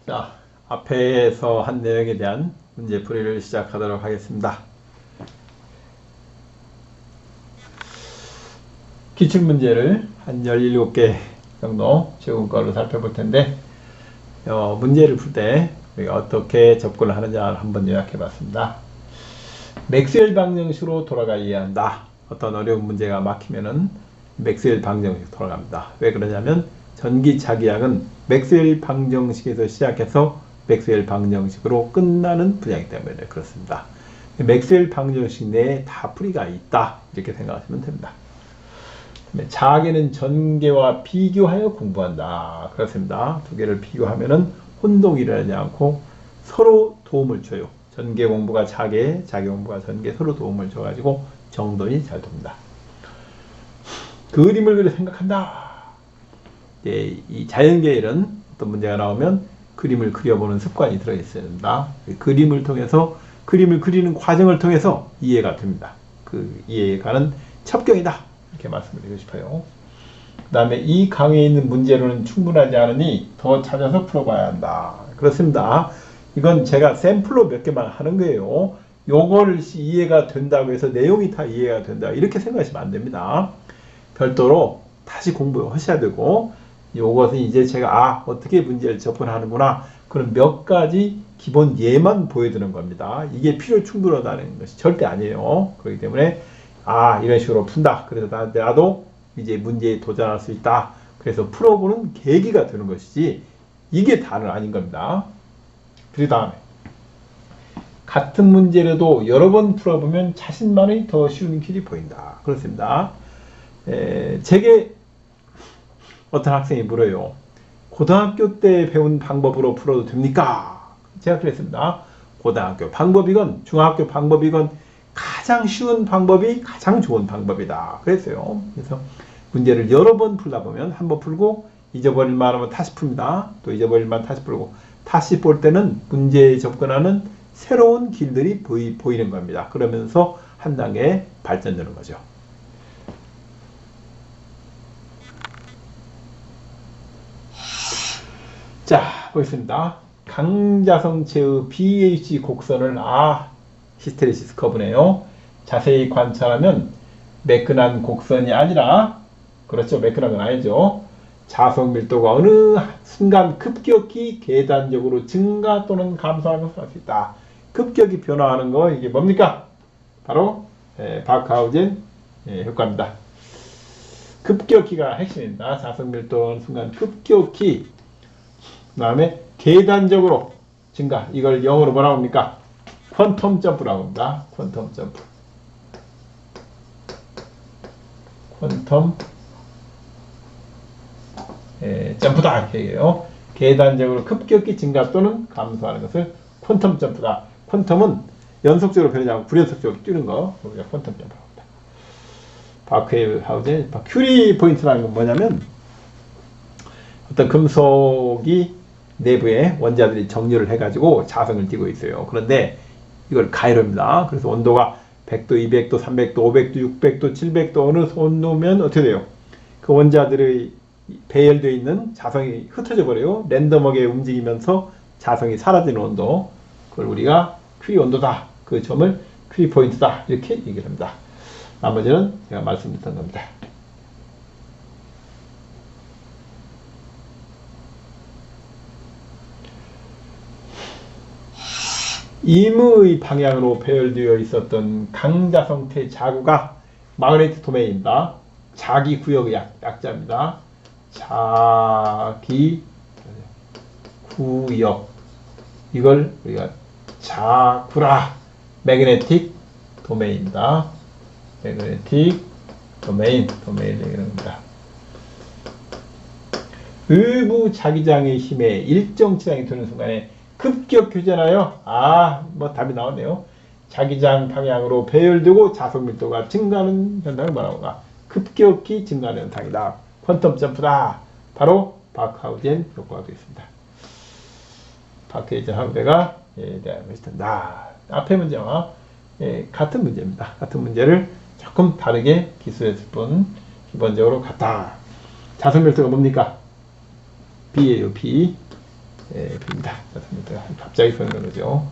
자, 앞에서 한 내용에 대한 문제풀이를 시작하도록 하겠습니다. 기출문제를 한 17개 정도 최근 거로 살펴볼 텐데, 문제를 풀 때 우리가 어떻게 접근을 하느냐를 한번 요약해 봤습니다. 맥스웰 방정식으로 돌아가 이해한다. 어떤 어려운 문제가 막히면은 맥스웰 방정식 돌아갑니다. 왜 그러냐면 전기차기약은 맥스웰 방정식에서 시작해서 맥스웰 방정식으로 끝나는 분야이기 때문에 그렇습니다. 맥스웰 방정식 내에 다 풀이가 있다, 이렇게 생각하시면 됩니다. 자학에는 전개와 비교하여 공부한다. 그렇습니다. 두 개를 비교하면은 혼동이 일어나지 않고 서로 도움을 줘요. 전개 공부가 자개, 자개 공부가 전개, 서로 도움을 줘가지고 정돈이 잘 됩니다. 그림을 그려 생각한다. 이 자연계열은 어떤 문제가 나오면 그림을 그려보는 습관이 들어있어야 된다. 그림을 통해서, 그림을 그리는 과정을 통해서 이해가 됩니다. 그 이해가는 첩경이다, 이렇게 말씀드리고 싶어요. 그 다음에 이 강의에 있는 문제로는 충분하지 않으니 더 찾아서 풀어봐야 한다. 그렇습니다. 이건 제가 샘플로 몇 개만 하는 거예요. 요거를 이해가 된다고 해서 내용이 다 이해가 된다, 이렇게 생각하시면 안 됩니다. 별도로 다시 공부하셔야 되고, 요것은 이제 제가 어떻게 문제를 접근하는구나, 그런 몇 가지 기본 예만 보여드리는 겁니다. 이게 필요 충분하다는 것이 절대 아니에요. 그렇기 때문에 이런 식으로 푼다, 그래서 나도 이제 문제에 도전할 수 있다, 그래서 풀어보는 계기가 되는 것이지 이게 다는 아닌 겁니다. 그 다음에 같은 문제라도 여러 번 풀어보면 자신만의 더 쉬운 길이 보인다. 그렇습니다. 제게 어떤 학생이 물어요. 고등학교 때 배운 방법으로 풀어도 됩니까? 제가 그랬습니다. 고등학교 방법이건 중학교 방법이건 가장 쉬운 방법이 가장 좋은 방법이다, 그랬어요. 그래서 문제를 여러 번 풀다 보면 한 번 풀고 잊어버릴만 하면 다시 풉니다. 또 잊어버릴만 다시 풀고, 다시 볼 때는 문제에 접근하는 새로운 길들이 보이는 겁니다. 그러면서 한 단계 발전되는 거죠. 자, 보겠습니다. 강자성체의 BH 곡선을 히스테리시스 커브네요. 자세히 관찰하면 매끈한 곡선이 아니라, 그렇죠, 매끈한 건 아니죠. 자석 밀도가 어느 순간 급격히 계단적으로 증가 또는 감소하는 것을 알 수 있다. 급격히 변화하는 거, 이게 뭡니까? 바로 바크하우젠 효과입니다. 급격히가 핵심입니다. 자석 밀도 어느 순간 급격히, 그 다음에 계단적으로 증가, 이걸 영어로 뭐라고 합니까? 퀀텀 점프라고 합니다. 퀀텀 점프. 퀀텀 점프다, 이렇게 얘기해요. 계단적으로 급격히 증가 또는 감소하는 것을 퀀텀 점프다. 퀀텀은 연속적으로 변하지 않고 불연속적으로 뛰는 거, 우리가 퀀텀 점프라고 합니다. 바크하우젠, 큐리 포인트라는 건 뭐냐면, 어떤 금속이 내부에 원자들이 정렬을 해가지고 자성을 띠고 있어요. 그런데 이걸 가열합니다. 그래서 온도가 100도, 200도, 300도, 500도, 600도, 700도 어느 온도면 어떻게 돼요? 그 원자들의 배열되어 있는 자성이 흩어져 버려요. 랜덤하게 움직이면서 자성이 사라지는 온도, 그걸 우리가 큐리 온도다, 그 점을 큐리 포인트다, 이렇게 얘기를 합니다. 나머지는 제가 말씀드렸던 겁니다. 임의 방향으로 배열되어 있었던 강자성태 자구가 마그네틱 도메인입니다. 자기 구역의 약자입니다. 자기 구역, 이걸 우리가 자구라, 매그네틱 도메인입니다. 매그네틱 도메인을 얘기하는 겁니다. 외부 자기장의 힘에 일정 지장이 되는 순간에 급격해지나요? 답이 나오네요. 자기장 방향으로 배열되고 자석 밀도가 증가하는 현상을 뭐라고 할까? 급격히 증가하는 현상이다. 퀀텀 점프다. 바로 바크하우젠 효과가 되겠습니다. 바크하우젠 효과가 대한 것이 된다. 앞에 문제와 같은 문제입니다. 같은 문제를 조금 다르게 기술했을 뿐 기본적으로 같다. 자석 밀도가 뭡니까? B예요, B. 빕니다. 갑자기 변하는 거죠.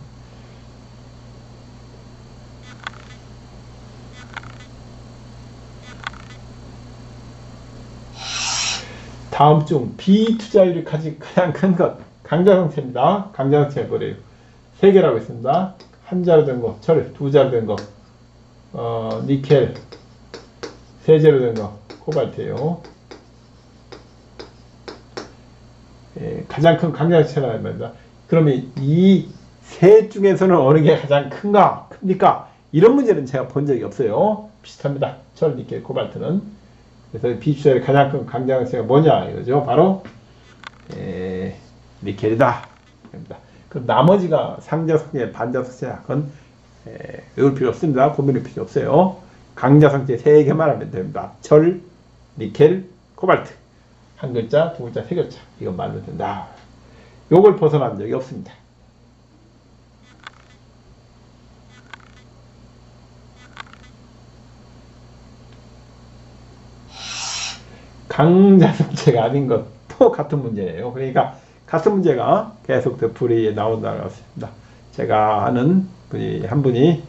다음 중 비투자율이 가장 큰 것 강자성체입니다. 강자성체가 뭐래요? 3개라고 했습니다. 한 자로 된 거, 철, 2자로 된 거, 니켈, 3자로 된 거, 코발트예요. 가장 큰 강자성체라는 말입니다. 그러면 이 셋 중에서는 어느 게 가장 큽니까? 이런 문제는 제가 본 적이 없어요. 비슷합니다. 철, 니켈, 코발트는. 그래서 비투자율이 가장 큰 강자성체가 뭐냐 이거죠. 바로 니켈이다. 그럼 나머지가 상자성체, 반자성체 그건 외울 필요 없습니다. 고민할 필요 없어요. 강자성체 3개만 하면 됩니다. 철, 니켈, 코발트. 한 글자, 2글자, 3글자 이것만 하면 된다. 요걸 벗어난 적이 없습니다. 강자성체가 아닌 것도 같은 문제예요. 그러니까 같은 문제가 계속 되풀이에 나온다고 했습니다. 제가 아는 한 분이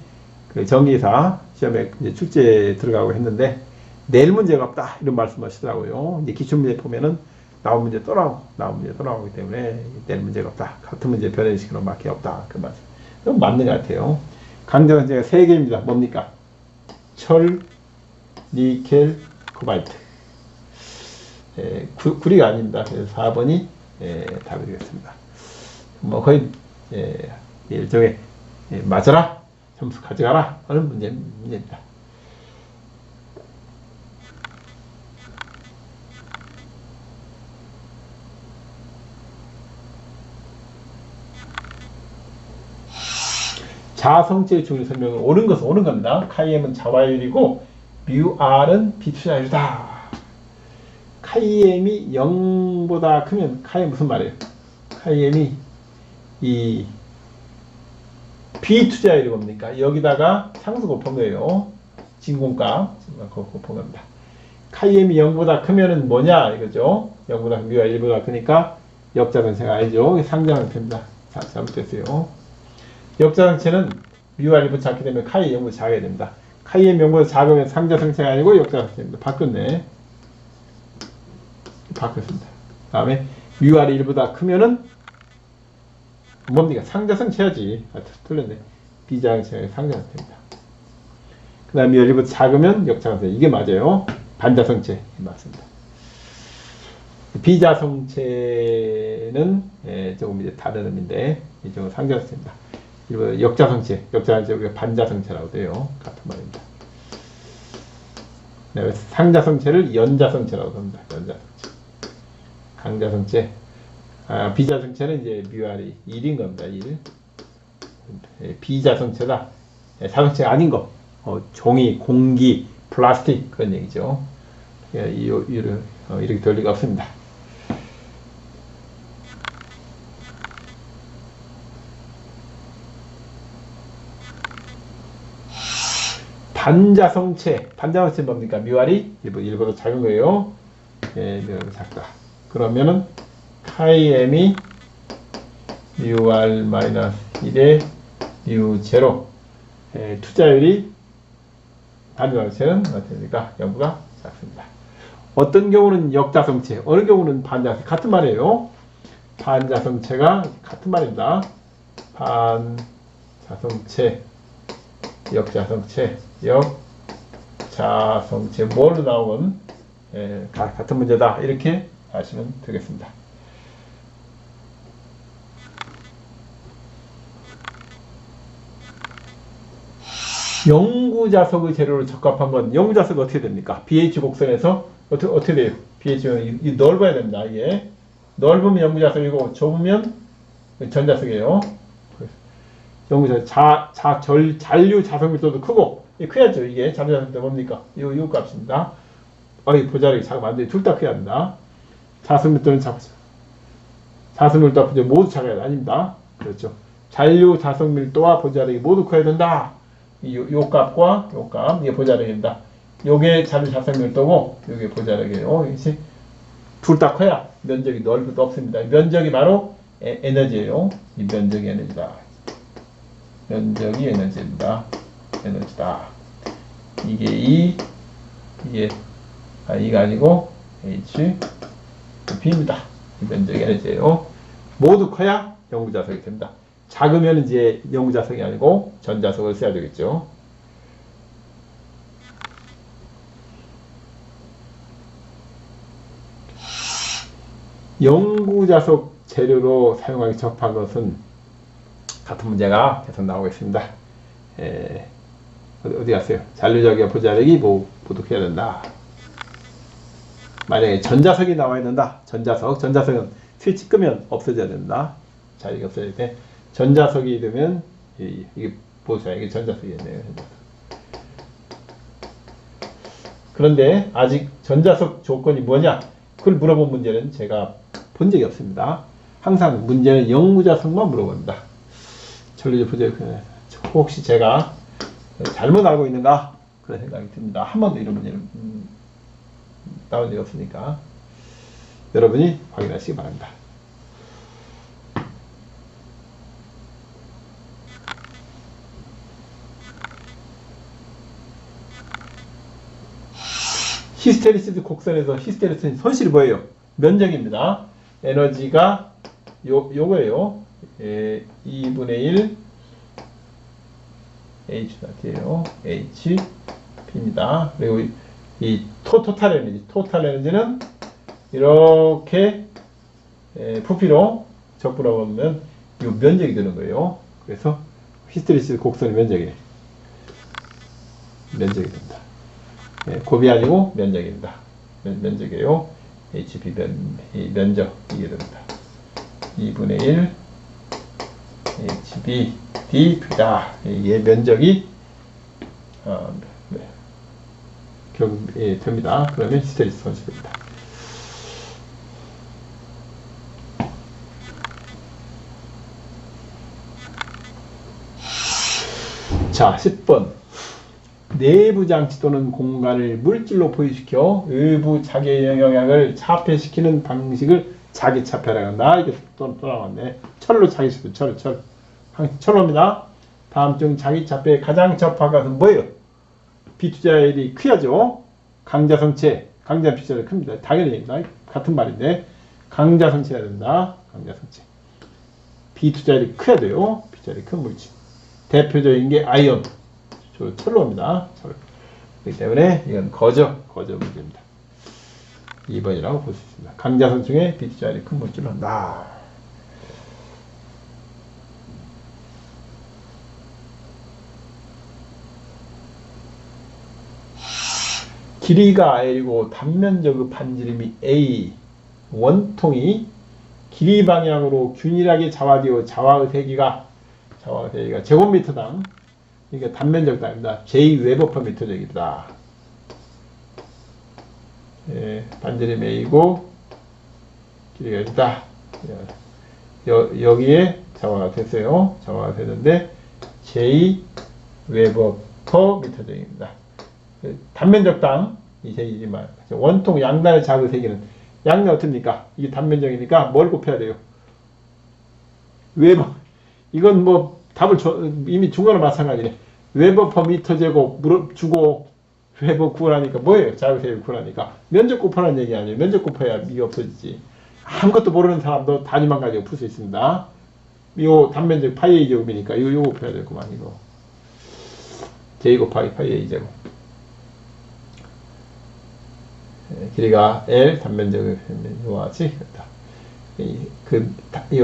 그 전기사 시험에 이제 출제에 들어가고 했는데 낼 문제가 없다 이런 말씀하시더라고요. 이제 기출문제 보면은 나온 문제 또 나오기 때문에 낼 문제가 없다. 같은 문제 변형식으로 밖에 없다. 그 말씀. 그건 맞는 것 같아요. 강자성체가 3개입니다. 뭡니까? 철, 니켈, 코발트. 구리가 아닙니다. 그래서 4번이 답이 되겠습니다. 뭐 거의 일종의 맞아라, 점수 가져가라 하는 문제입니다. 자성체의 중요 설명은 옳은 것은 옳은 겁니다. 카이엠은 자화율이고 뮤R은 비투자율이다. 카이엠이 0보다 크면 카이엠 무슨 말이에요? 카이엠이 이 비투자율이 뭡니까? 여기다가 상수 곱한 거예요. 진공값 곱한 겁니다. 카이엠이 0보다 크면은 뭐냐 이거죠? 0보다 뮤가 1보다 크니까 역자성체가 아니죠. 상자성체입니다. 자, 잘못됐어요. 역자성체는 뮤가 1보다 작게 되면 카이 0보다 작아야 됩니다. 카이엠 0보다 작으면 상자성체가 아니고 역자성체입니다. 바꿨네. 바꿨습니다. 다음에 뮤R이 1보다 크면은 뭡니까? 상자성체야지. 틀렸네. 비자성체가 상자성체입니다. 그 다음에 뮤R이 1보다 작으면 역자성체. 이게 맞아요. 반자성체. 맞습니다. 비자성체는 조금 이제 다른 의미인데 이쪽은 상자성체입니다. 일본 역자성체, 우리가 반자성체라고 돼요. 같은 말입니다. 네, 상자성체를 연자성체라고 합니다. 연자성체. 강자성체, 비자성체는 이제 뮤R이 1인 겁니다. 1. 비자성체다. 자성체가 아닌 거. 종이, 공기, 플라스틱 그런 얘기죠. 이렇게 될 리가 없습니다. 반자성체 뭡니까? 뮤R이 1보다 작은 거예요. 뮤R보다 작다. 그러면은 카이엠이 뮤R-1에 뮤0 투자율이 반자성체는 어떻습니까? 0보다 작습니다. 어떤 경우는 역자성체, 어느 경우는 반자성체 같은 말이에요. 반자성체가 같은 말입니다. 반자성체, 역자성체, 역자성체 뭘로 나오건 같은 문제다 이렇게 하시면 되겠습니다. 영구자석의 재료로 적합한 건 영구자석이 어떻게 됩니까? BH 곡선에서 어떻게 돼요? BH는 이 넓어야 됩니다. 이게 넓으면 영구자석이고 좁으면 전자석이에요. 영구자석 잔류 자석 밀도도 크고 커야죠. 이게 잔류 자석 밀도 뭡니까? 요 값입니다. 보자력이 작으면 안 돼요. 둘 다 커야 합니다. 자석 밀도는 자석 밀도와 보자력 모두 작아야 돼. 아닙니다. 그렇죠. 잔류 자석 밀도와 보자력이 모두 커야 된다. 요 값과 요 값, 이게 보자력입니다. 요게 잔류 자석 밀도고, 요게 보자력이에요. 둘 다 커야 면적이 넓을 수 없습니다. 면적이 바로 에너지예요. 이 면적이 에너지다. 면적이 에너지입니다. 에너지다. 이게 E, 이가 아니고 H, B입니다. 이 면적이 에너지예요. 모두 커야 영구자석이 됩니다. 작으면 이제 영구자석이 아니고 전자석을 써야 되겠죠. 영구자석 재료로 사용하기 적합한 것은 같은 문제가 계속 나오겠습니다. 어디 갔어요? 잔류자기와 부자력이 모두 해야 된다. 만약에 전자석이 나와야 된다. 전자석은 스위치 끄면 없어져야 된다. 자리가 없어질 때 전자석이 되면 이게 보세요. 이게 전자석이겠네요. 그런데 아직 전자석 조건이 뭐냐? 그걸 물어본 문제는 제가 본 적이 없습니다. 항상 문제는 영구자석만 물어봅니다. 전류자 부자력 혹시 제가 잘못 알고 있는가? 그런 생각이 듭니다. 한 번도 이런 문제는 나온 적이 없으니까 여러분이 확인하시기 바랍니다. 히스테리시스 곡선에서 히스테리시스 손실이 뭐예요? 면적입니다. 에너지가 요거예요. 2분의 1 H예요. HP입니다. 그리고 이 토탈 에너지는 이렇게 부피로 적분하고 보면 이 면적이 되는 거예요. 그래서 히스테리시스 곡선의 면적이 됩니다. 곱이 아니고 면적입니다. 면적이에요. HP 면적 이게 됩니다. 2분의 1 HB D다. 이게 면적이 됩니다. 그러면 히스테리시스 손실입니다. 자, 10번. 내부 장치 또는 공간을 물질로 포위시켜 외부 자기 영향을 차폐시키는 방식을 자기차폐라고 한다. 이게 또 나왔네. 철로 자기차폐, 철로입니다. 다음 중 자기차폐에 가장 적합한 것은 뭐예요? 비투자율이 커야죠. 강자성체, 강자 비투자율이 큽니다. 당연히 같은 말인데 강자성체해야 된다. 강자성체. 비투자율이 커야 돼요. 비투자율이 큰 물질. 대표적인 게 아이온. 철로입니다. 철로. 그렇기 때문에 이건 거저 문제입니다. 2번이라고 볼 수 있습니다. 강자성 중에 비투자율이 큰 물질로 한다. 길이가 L이고 단면적 반지름이 A. 원통이 길이 방향으로 균일하게 자화되어 자화의 세기가 제곱미터당 이게 단면적 단위입니다. J/웨버퍼미터적이다. 반지름 A고 길이가 있다. 여기에 자화가 됐어요. 자화가 되는데 J/웨버퍼미터적입니다. 단면적당 이 세기지만 원통 양단의 자극 세기는 양면 어떻습니까? 이게 단면적이니까 뭘 곱해야 돼요? 웨버. 이건 뭐 답을 이미 준 거랑 마찬가지네. 웨버 퍼 미터 제곱 주고 웨버 구하라니까 뭐예요? 자극세기 구하라니까 면적 곱하라는 얘기 아니에요. 면적 곱해야 이게 없어지지. 아무것도 모르는 사람도 단위만 가지고 풀 수 있습니다. 요 단면적 파이 A 제곱이니까 요 곱해야 되구만 이거. J 곱하기 파이 A 제곱. 길이가 L 단면적을 요하지 이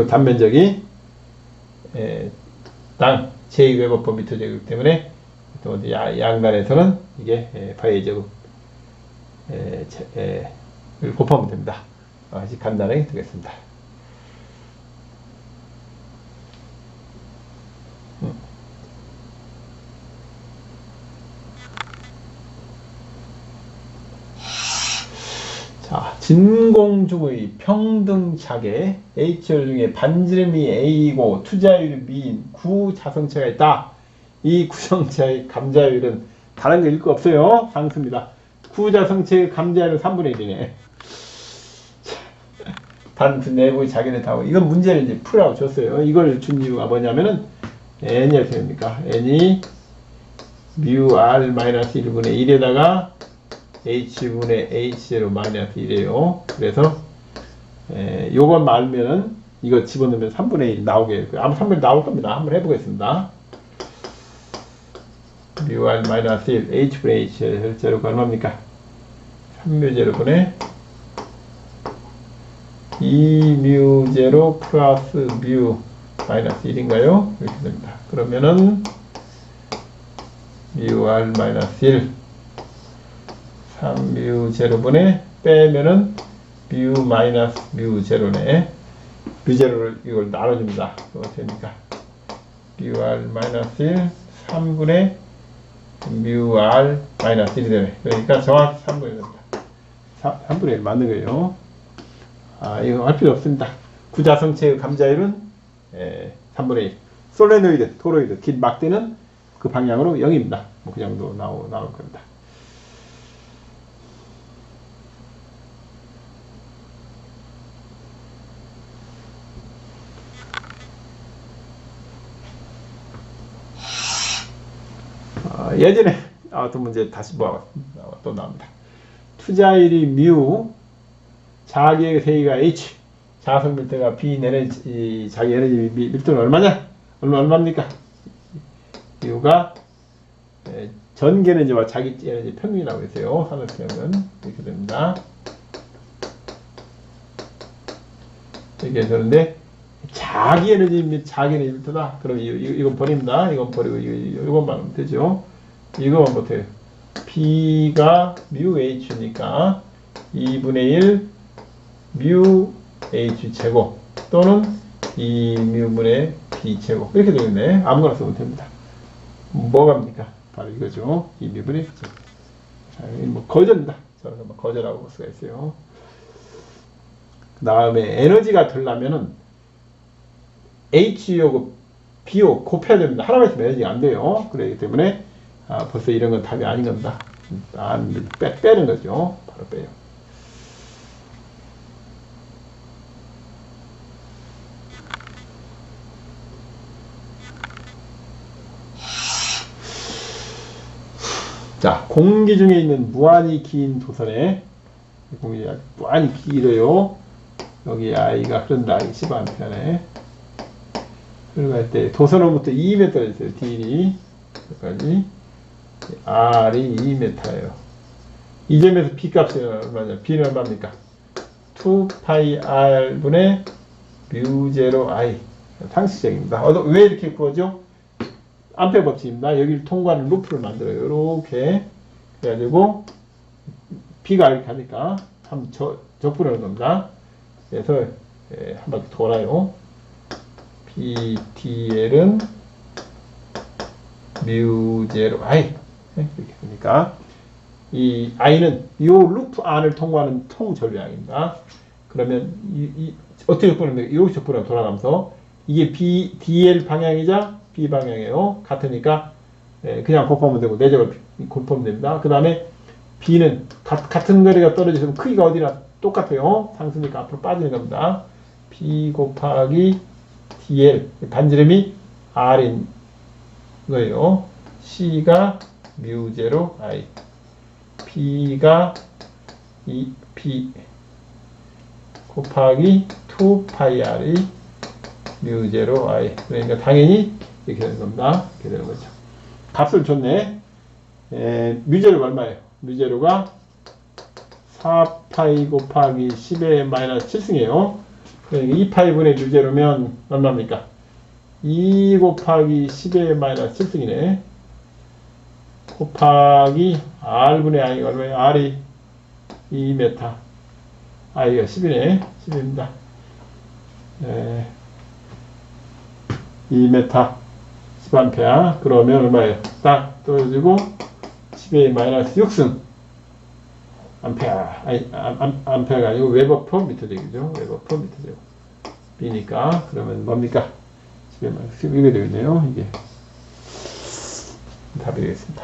단면적이 땅 제2웨버퍼 미터 제곱 때문에 또 양단에서는 이게 파이 제곱 곱하면 됩니다. 아주 간단하게 되겠습니다. 자, 진공중의 평등차계 H열 중에 반지름이 A이고 투자율이 B인 구자성체가 있다. 이 구성체의 감자율은 다른 거 읽을 거 없어요. 상수입니다. 구자성체의 감자율은 3분의 1이네. 단순 내부의 자기네 타고 이건 문제를 이제 풀라고 줬어요. 이걸 준 이유가 뭐냐면은 n이 어떻게 됩니까? n이 mu r 마이너스 1분의 1에다가 h분의 h0 마이너스 1이에요. 그래서 요것만 알면은 이거 집어넣으면 3분의 1 나오게 아마 3분의 1 나올 겁니다. 한번 해보겠습니다. mu r 마이너스 1 h분의 h 제로가 얼마입니까? 3mu 제로분의 2mu 제로 플러스 mu 마이너스 1인가요? 이렇게 됩니다. 그러면은 mu r 마이너스 1 3mu 제로분의 빼면은 mu 마이너스 mu 제로네. mu 제로를 이걸 나눠줍니다. 어떻게 됩니까? mu r 마이너스 1 3분의 mu r 마이너스 1이 되네. 그러니까 정확히 3분의 1 됩니다. 3분의 1 맞는 거예요. 아, 이거 할 필요 없습니다. 구자성체의 감자율은 3분의 1. 솔레노이드, 토로이드, 긴 막대는 그 방향으로 0입니다. 뭐 그 정도 나올 겁니다. 예전에 또 문제 다시 또 나옵니다. 투자율이 mu, 자기의 세기가 h, 자석 밀도가 b 내는 자기 에너지 밀도는 얼마냐? 얼마입니까? 이유가 전기 에너지와 자기 에너지 평균이라고 했어요. 산업시험은 이렇게 됩니다. 이렇게 되는데 자기 에너지 밀도다. 그럼 이건 버립니다. 이건 버리고 이것만 하면 되죠. 이거만 못해요. B가 mu H니까 2분의 1 mu H 제곱 또는 2mu분의 B 제곱 이렇게 되겠네. 아무거나 쓰면 됩니다. 뭐갑니까? 바로 이거죠. 2mu분의 B 제곱. 자, 뭐 거절입니다. 저는 뭐 거절하고 볼 수가 있어요. 그 다음에 에너지가 되려면은 H하고 B하고 곱해야 됩니다. 하나만 있으면 에너지가 안 돼요. 그렇기 때문에 벌써 이런 건 답이 아닌 겁니다. 빼는 거죠. 바로 빼요. 자, 공기 중에 있는 무한히 긴 도선에 공기가 무한히 길어요. 여기 I가 흐른다. 10A네. 흘러갈 때 도선으로부터 2m 있어요. D이 여기까지 R이 2m예요. 이 점에서 B 값이 얼마냐? B는 얼마입니까? 2πr 분의 mu 제로 I 상식적입니다. 왜 이렇게 구하죠? 암페어 법칙입니다. 여기를 통과하는 루프를 만들어요. 이렇게 그래가지고 B가 이렇게 하니까 한번 적분하는 겁니다. 그래서 한 바퀴 돌아요. BDL은 mu 제로 I 이렇게 되니까 이 I는 이 루프 안을 통과하는 통전류량입니다. 그러면 어떻게 적분하면 이렇게 적분하면 돌아가면서 이게 DL 방향이자 B 방향이에요. 같으니까 그냥 곱하면 되고 내적을 곱하면 됩니다. 그 다음에 B는 같은 거리가 떨어지면 크기가 어디나 똑같아요. 상수니까 앞으로 빠지는 겁니다. B 곱하기 DL 반지름이 R인 거예요. C가 mu 제로 I B가 B 곱하기 2πr이 mu 제로 I 그러니까 당연히 이렇게 되는 겁니다. 이렇게 되는 거죠. 값을 줬네. 무제로가 얼마예요? 무제로가 4파이 곱하기 10의 마이너스 7승이에요. 그러니까 2파이분의 무제로면 얼마입니까? 2 곱하기 10의 마이너스 7승이네. 곱하기 R분의 I가 얼마예요? R이 2m. I가 10이네. 10입니다. 2m. 10A. 그러면 얼마예요? 딱 떨어지고 10의 마이너스 6승. 암페어. 아니, 암페어가 아니고 웨버 퍼 미터 제곱이죠. 웨버 퍼 미터 제곱. B니까. 그러면 뭡니까? 10의 마이너스 6이 되겠네요. 이게. 답이 되겠습니다.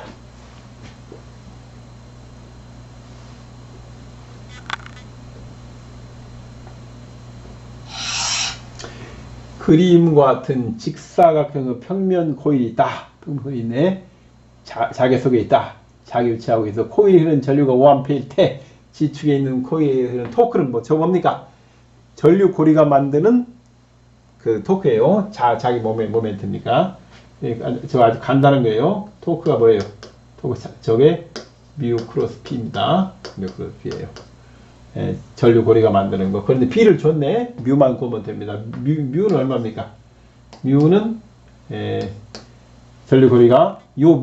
그림과 같은 직사각형의 평면 코일이 있다. 평면 코일이 있네. 자개 속에 있다. 자기 위치하고 있어. 코일이 흐르는 전류가 5A일 때 지축에 있는 코일이 흐르는 토크는 뭐, 저 뭡니까? 전류 고리가 만드는 그 토크예요. 자기 몸의 모멘트입니까? 저 아주 간단한 거예요. 토크가 뭐예요? 토크, 저게 뮤 크로스 P입니다. 뮤 크로스 P예요. 예, 전류 고리가 만드는 거. 그런데 B를 줬네. 뮤만 구하면 됩니다. 뮤는 얼마입니까? 뮤는 전류 고리가 요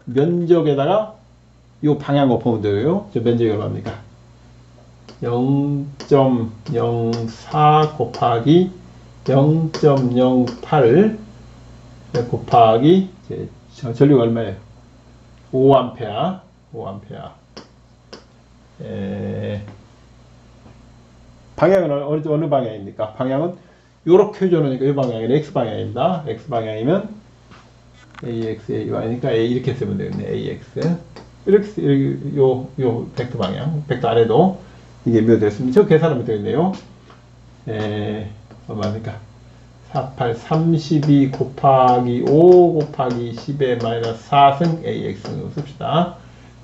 면적에다가 요 방향 곱하면 되고요. 저 면적이 얼마입니까? 0.04 곱하기 0.08 곱하기 전류가 얼마예요? 5A. 방향은 어느 방향입니까? 방향은 요렇게 해줘놓으니까 이 방향은 X방향입니다. X방향이면 AX, AY니까 A 이렇게 쓰면 되겠네. AX. 이렇게, 요 벡터 방향. 벡터 아래도 이게 몇 됐습니다. 저 계산하면 되겠네요. 얼마입니까? 32 곱하기 5 곱하기 10의 마이너스 4승 AX로 씁시다.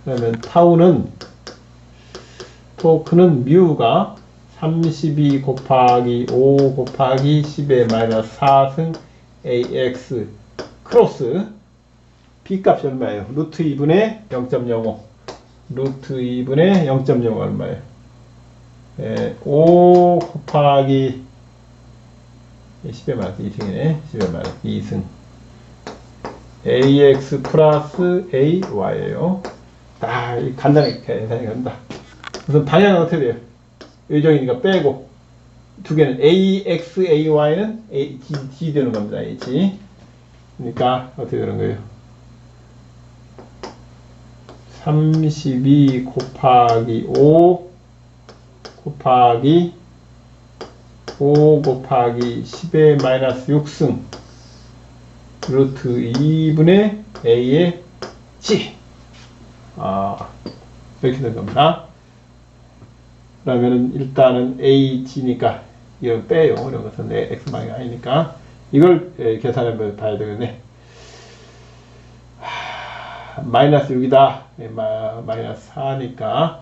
그러면 토크는 뮤가 32 곱하기 5 곱하기 10의 마이너스 4승 AX 크로스 B 값이 얼마예요? 루트 2분의 0.05 루트 2분의 0.05 얼마예요? 5 곱하기 10의 마이너스 2승이네. 10의 마이너스 2승 AX 플러스 AY예요. 간단하게 계산이 간다. 우선 방향은 어떻게 돼요? 의정이니까 빼고 두 개는 AX, AY는 D 되는 겁니다. H. 그러니까 어떻게 되는 거예요? 32 곱하기 5 곱하기 5 곱하기 10의 마이너스 6승 루트 2분의 A의 G. 이렇게 된 겁니다. 그러면은 일단은 AG니까 이걸 빼요. 이런 것은 내 X방이 아니니까 이걸 계산해 봐야 되겠네. 마이너스 6이다. 마이너스 4니까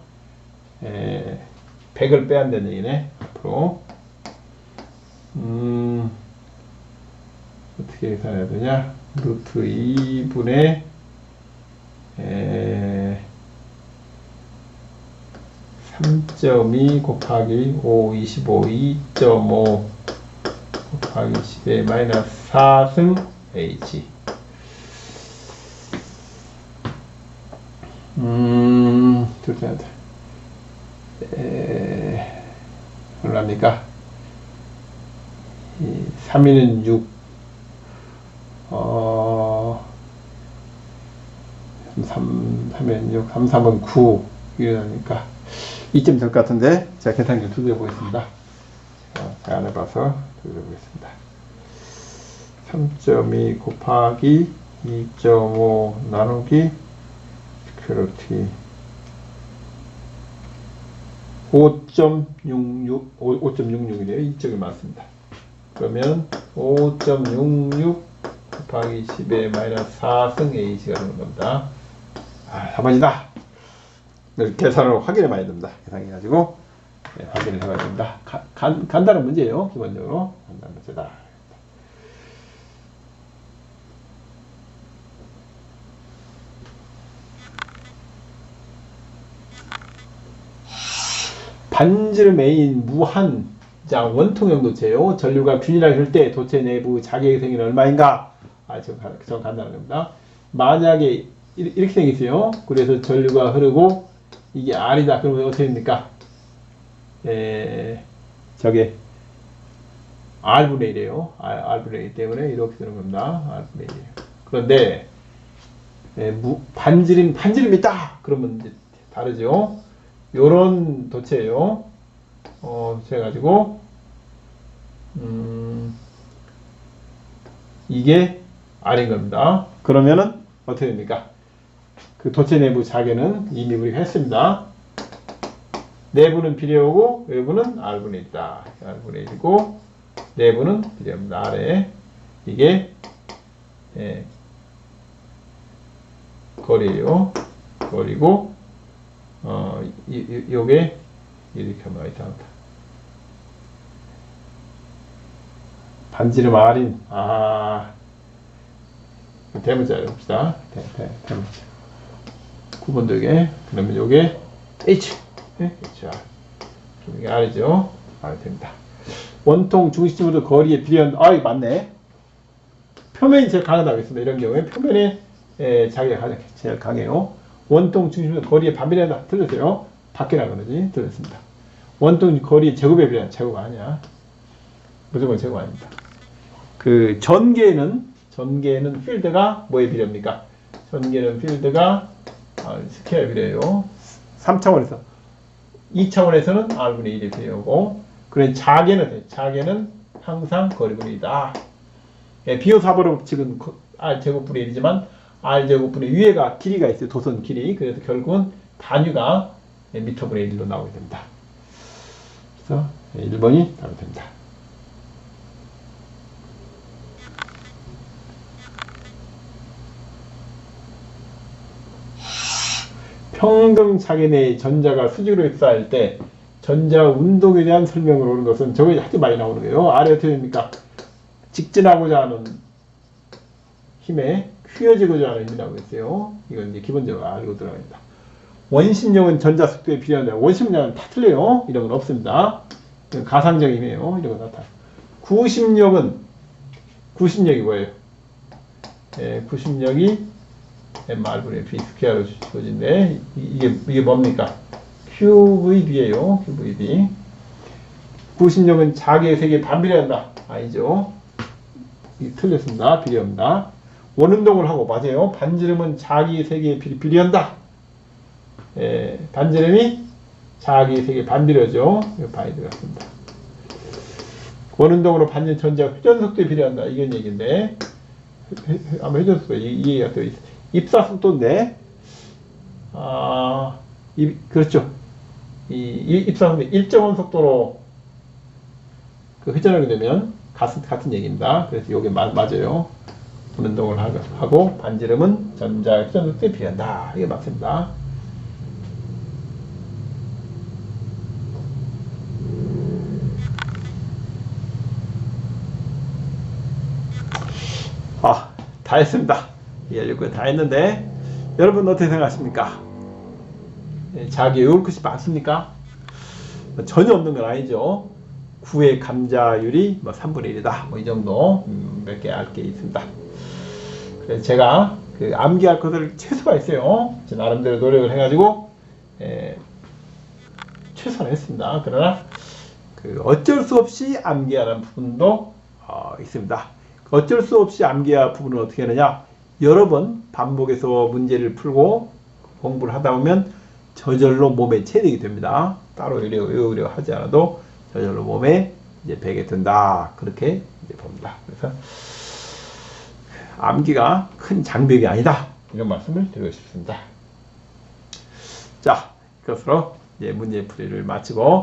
100을 빼야 한다는 얘기네. 앞으로 어떻게 계산해야 되냐? 루트 2분의 3.2 곱하기 5, 25, 2.5 곱하기 10의 마이너스 4승 H. 둘째, 얼마입니까? 3위는 6, 3위는 6, 3, 3은 9, 이러니까 2점 될 것 같은데, 제가 계산 좀 두드려 보겠습니다. 잘 안 해봐서 두드려 보겠습니다. 3.2 곱하기 2.5 나누기 그렇게 5.66이네요. 이쪽이 맞습니다. 그러면 5.66 곱하기 10의 마이너스 4승 H가 되는 겁니다. 4번이다. 계산을 확인해 봐야 됩니다. 계산해가지고 확인을 해봐야 됩니다. 간단한 문제예요. 기본적으로 간단한 문제다. 반지름 A인 무한장 원통형 도체요. 전류가 균일하게 흐를 때 도체 내부 자객의 생기는 얼마인가? 좀 간단한 겁니다. 만약에 이렇게 생겼어요. 그래서 전류가 흐르고 이게 R이다. 그러면 어떻게 됩니까? 저게 R분의 1이에요. R분의 1 때문에 이렇게 되는 겁니다. R분의 1. 그런데 반지름이 있다. 그러면 이제 다르죠. 요런 도체예요. 해가지고 이게 R인 겁니다. 그러면은 어떻게 됩니까? 그 도체 내부 자개는 이미 우리가 했습니다. 내부는 비례하고 외부는 R분의 1이다. R분의 1이고 내부는 비례합니다. 아래. 이게 거리예요. 거리고 요게 이렇게 하면 이상하다. 반지름 R인 대문자로 봅시다. 대문자. 9번도 이게 그러면 요게 H HR 이게 R이죠. R 됩니다. 원통 중심으로 거리에 비례한 이거 맞네. 표면이 제일 강하다고 했습니다. 이런 경우에 표면에 자기가 가장 제일 강해요. 원통 중심으로 거리에 반비례한다. 틀렸어요. 밖이라 그러지. 틀렸습니다. 원통 거리 제곱에 비례한 제곱 아니야. 무조건 제곱 아닙니다. 그 전개는 필드가 뭐에 비례합니까? 전개는 필드가 스퀘어 비례해요. 3차원에서 2차원에서는 R분의 1이 비례하고 그래 자개는 항상 거리분의 1이다. 비호사보로 법칙은 R 제곱분의 1이지만 R 제곱분의 위에가 길이가 있어요. 도선 길이. 그래서 결국은 단위가 미터분의 1로 나오게 됩니다. 그래서 1번이 나오게 됩니다. 평등 차계 내의 전자가 수직으로 휩싸일 때 전자 운동에 대한 설명을 오는 것은 저게 아주 많이 나오는 거예요. 아래 어떻게 됩니까? 직진하고자 하는 힘에 휘어지고자 하는 힘이라고 했어요. 이건 이제 기본적으로 알고 들어갑니다. 원심력은 전자 속도에 비례한다. 원심력은 다 틀려요. 이런 건 없습니다. 가상적인 힘이에요. 이런 건 다. 구심력이 뭐예요? 구심력이 Mr분의 B 스퀘어로 주어진데 이게 뭡니까? QVB예요. QVB. 구심력은 자기의 세계에 반비례한다. 아니죠. 틀렸습니다. 비례합니다. 원운동을 하고 맞아요. 반지름은 자기의 세계에 비례한다. 반지름이 자기의 세계에 반비례죠. 이거 봐야 되겠습니다. 원운동으로 받는 전자가 회전속도에 비례한다. 이건 얘기인데 아마 회전속도 이해가 되어 있어요. 입사속도인데 그렇죠. 이 입사속도 일정한 속도로 그 회전하게 되면 같은 얘기입니다. 그래서 이게 맞아요. 운동을 하고 반지름은 전자 회전속도에 비례한다. 이게 맞습니다. 다 했습니다. 이해하려고 다 했는데 여러분 어떻게 생각하십니까? 자기 외울 것이 많습니까? 전혀 없는 건 아니죠. 9의 감자율이 3분의 1이다. 이 정도 몇 개 알 게 있습니다. 그래서 제가 그 암기할 것을 최소화 했어요. 제 나름대로 노력을 해가지고 최소화를 했습니다. 그러나 그 어쩔 수 없이 암기하는 부분도 있습니다. 어쩔 수 없이 암기할 부분은 어떻게 하느냐? 여러 번 반복해서 문제를 풀고 공부를 하다 보면 저절로 몸에 체득이 됩니다. 따로 외우려 하지 않아도 저절로 몸에 이제 배게 된다. 그렇게 이제 봅니다. 그래서 암기가 큰 장벽이 아니다. 이런 말씀을 드리고 싶습니다. 자, 이것으로 이제 문제 풀이를 마치고